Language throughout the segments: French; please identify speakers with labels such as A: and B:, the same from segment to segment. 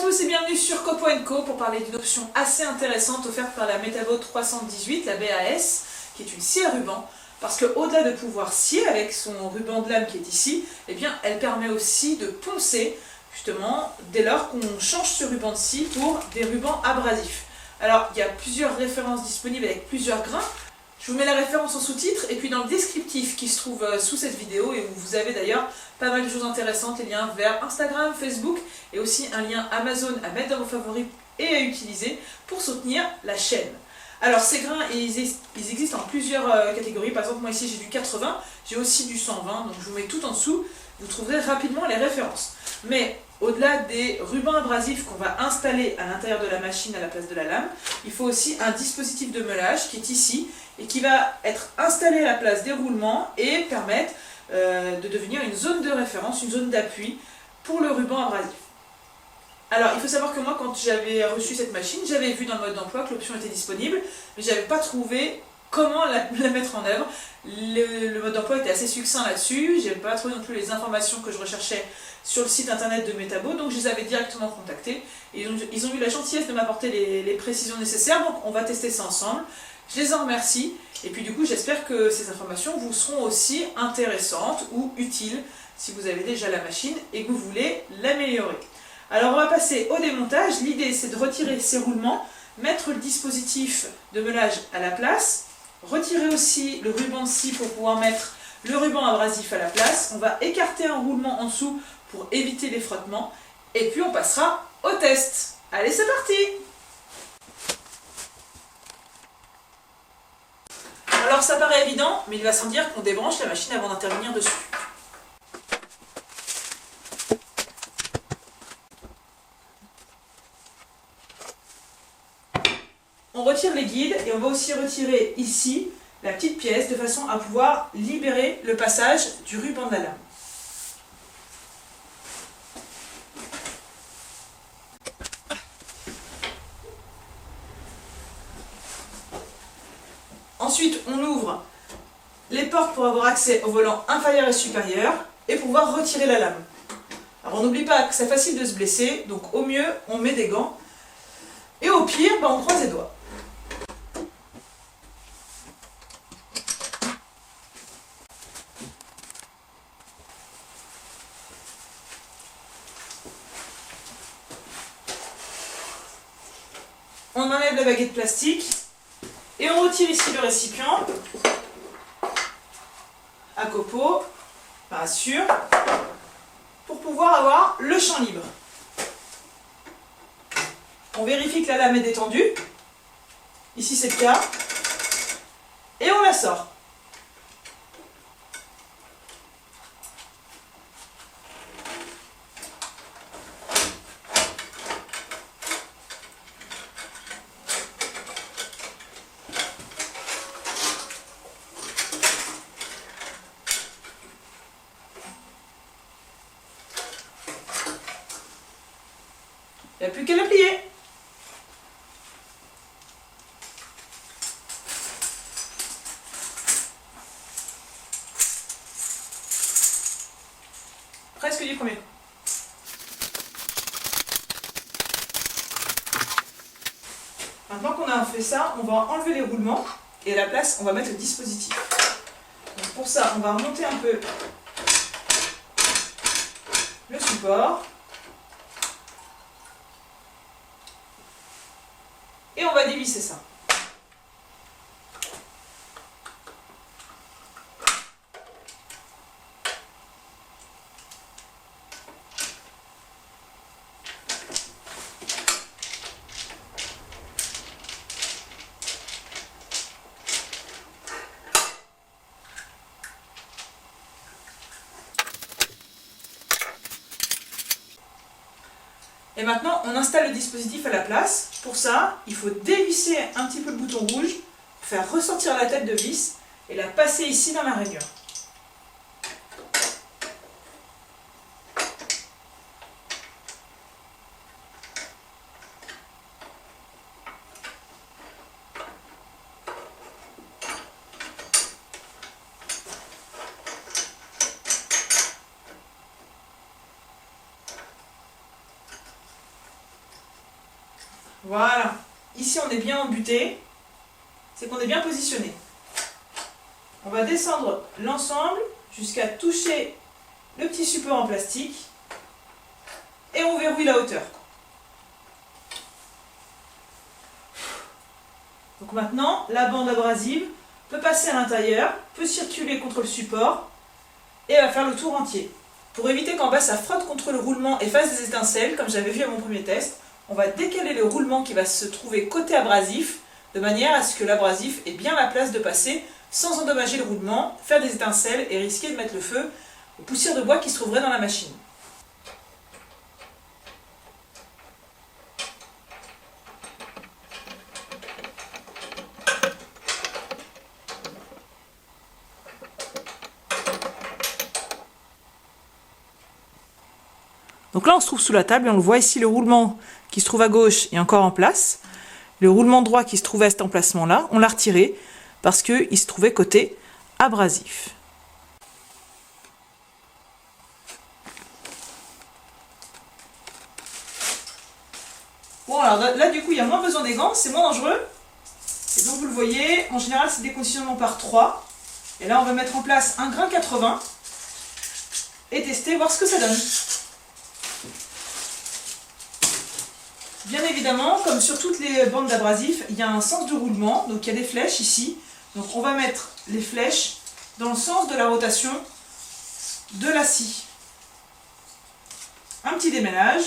A: tous et bienvenue sur Copo & Co pour parler d'une option assez intéressante offerte par la Metabo 318, la BAS, qui est une scie à ruban. Parce qu'au-delà de pouvoir scier avec son ruban de lame qui est ici, eh bien, elle permet aussi de poncer, justement, dès lors qu'on change ce ruban de scie pour des rubans abrasifs. Alors, il y a plusieurs références disponibles avec plusieurs grains. Je vous mets la référence en sous-titre et puis dans le descriptif qui se trouve sous cette vidéo et où vous avez d'ailleurs pas mal de choses intéressantes, les liens vers Instagram, Facebook et aussi un lien Amazon à mettre dans vos favoris et à utiliser pour soutenir la chaîne. Alors ces grains, ils existent en plusieurs catégories. Par exemple, moi ici j'ai du 80, j'ai aussi du 120, donc je vous mets tout en dessous, vous trouverez rapidement les références. Mais au-delà des rubans abrasifs qu'on va installer à l'intérieur de la machine à la place de la lame, il faut aussi un dispositif de meulage qui est ici et qui va être installé à la place des roulements et permettre de devenir une zone de référence, une zone d'appui pour le ruban abrasif. Alors, il faut savoir que moi, quand j'avais reçu cette machine, j'avais vu dans le mode d'emploi que l'option était disponible, mais je n'avais pas trouvé comment la mettre en œuvre. Le mode d'emploi était assez succinct là-dessus, je n'avais pas trouvé non plus les informations que je recherchais sur le site internet de Metabo, donc je les avais directement contactés. Et ils ont eu la gentillesse de m'apporter les précisions nécessaires, donc on va tester ça ensemble. Je les en remercie, et puis du coup j'espère que ces informations vous seront aussi intéressantes ou utiles si vous avez déjà la machine et que vous voulez l'améliorer. Alors on va passer au démontage. L'idée c'est de retirer ces roulements, mettre le dispositif de meulage à la place, retirer aussi le ruban de scie pour pouvoir mettre le ruban abrasif à la place. On va écarter un roulement en dessous pour éviter les frottements et puis on passera au test. Allez, c'est parti! Alors ça paraît évident, mais il va sans dire qu'on débranche la machine avant d'intervenir dessus. On retire les guides et on va aussi retirer ici la petite pièce de façon à pouvoir libérer le passage du ruban de la lame. Ensuite, on ouvre les portes pour avoir accès au volant inférieur et supérieur et pouvoir retirer la lame. Alors on n'oublie pas que c'est facile de se blesser, donc au mieux on met des gants et au pire on croise les doigts. On enlève la baguette plastique et on retire ici le récipient à copeaux, pas sûr, pour pouvoir avoir le champ libre. On vérifie que la lame est détendue, ici c'est le cas, et on la sort. Il n'y a plus qu'à la plier. Presque du premier coup. Maintenant qu'on a fait ça, on va enlever les roulements et à la place, on va mettre le dispositif. Donc pour ça, on va remonter un peu le support. Et on va dévisser ça. Et maintenant, on installe le dispositif à la place. Pour ça, il faut dévisser un petit peu le bouton rouge, faire ressortir la tête de vis et la passer ici dans la rainure. Voilà. Ici, on est bien embuté. C'est qu'on est bien positionné. On va descendre l'ensemble jusqu'à toucher le petit support en plastique. Et on verrouille la hauteur. Donc maintenant, la bande abrasive peut passer à l'intérieur, peut circuler contre le support et va faire le tour entier. Pour éviter qu'en bas ça frotte contre le roulement et fasse des étincelles, comme j'avais vu à mon premier test, on va décaler le roulement qui va se trouver côté abrasif, de manière à ce que l'abrasif ait bien la place de passer sans endommager le roulement, faire des étincelles et risquer de mettre le feu aux poussières de bois qui se trouveraient dans la machine. Donc là, on se trouve sous la table et on le voit ici, le roulement qui se trouve à gauche est encore en place. Le roulement droit qui se trouvait à cet emplacement-là, on l'a retiré parce qu'il se trouvait côté abrasif. Bon, alors là, du coup, il y a moins besoin des gants, c'est moins dangereux. Et donc, vous le voyez, en général, c'est des conditionnements par 3. Et là, on va mettre en place un grain 80 et tester, voir ce que ça donne. Bien évidemment, comme sur toutes les bandes d'abrasif, il y a un sens de roulement, donc il y a des flèches ici. Donc on va mettre les flèches dans le sens de la rotation de la scie. Un petit démêlage,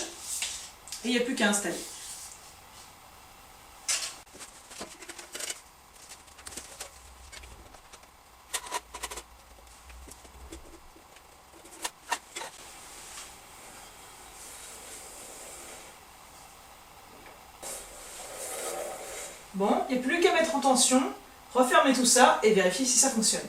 A: et il n'y a plus qu'à installer. Bon, il n'y a plus qu'à mettre en tension, refermer tout ça et vérifier si ça fonctionne.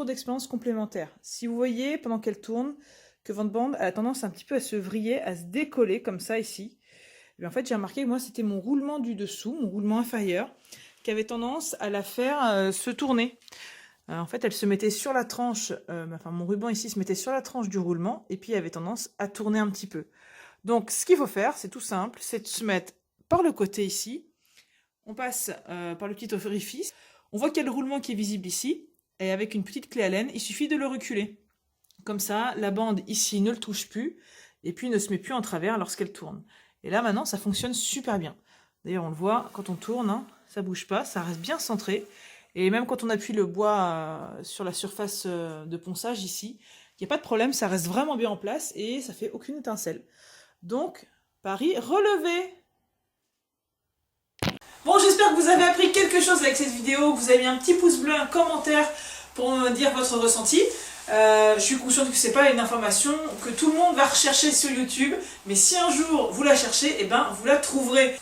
A: D'expérience complémentaire. Si vous voyez pendant qu'elle tourne que votre bande a tendance un petit peu à se vriller, à se décoller comme ça ici, et bien en fait j'ai remarqué que moi c'était mon roulement du dessous, mon roulement inférieur, qui avait tendance à la faire se tourner. En fait elle se mettait sur la tranche, enfin mon ruban ici se mettait sur la tranche du roulement et puis il avait tendance à tourner un petit peu. Donc ce qu'il faut faire, c'est tout simple, c'est de se mettre par le côté ici, on passe par le petit orifice, on voit qu'il y a le roulement qui est visible ici. Et avec une petite clé Allen, il suffit de le reculer. Comme ça, la bande ici ne le touche plus et puis ne se met plus en travers lorsqu'elle tourne. Et là, maintenant, ça fonctionne super bien. D'ailleurs, on le voit, quand on tourne, hein, ça ne bouge pas, ça reste bien centré. Et même quand on appuie le bois sur la surface de ponçage ici, il n'y a pas de problème, ça reste vraiment bien en place et ça fait aucune étincelle. Donc, pari relevé! Bon, j'espère que vous avez appris quelque chose avec cette vidéo, que vous avez mis un petit pouce bleu, un commentaire pour me dire votre ressenti. Je suis consciente que ce n'est pas une information que tout le monde va rechercher sur YouTube, mais si un jour vous la cherchez, eh ben, vous la trouverez.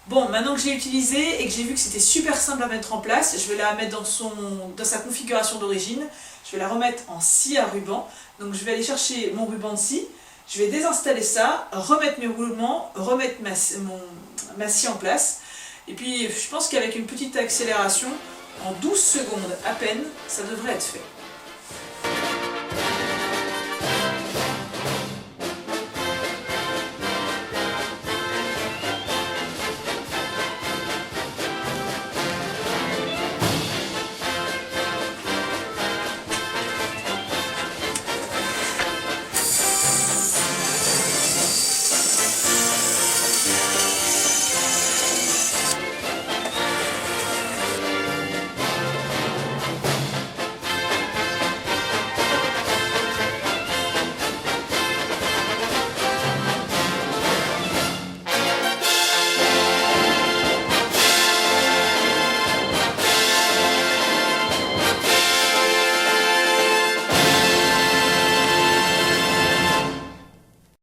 A: Bon, maintenant que j'ai utilisé et que j'ai vu que c'était super simple à mettre en place, je vais la mettre dans sa configuration d'origine. Je vais la remettre en scie à ruban. Donc je vais aller chercher mon ruban de scie, je vais désinstaller ça, remettre mes roulements, remettre ma scie en place. Et puis je pense qu'avec une petite accélération, en 12 secondes à peine, ça devrait être fait.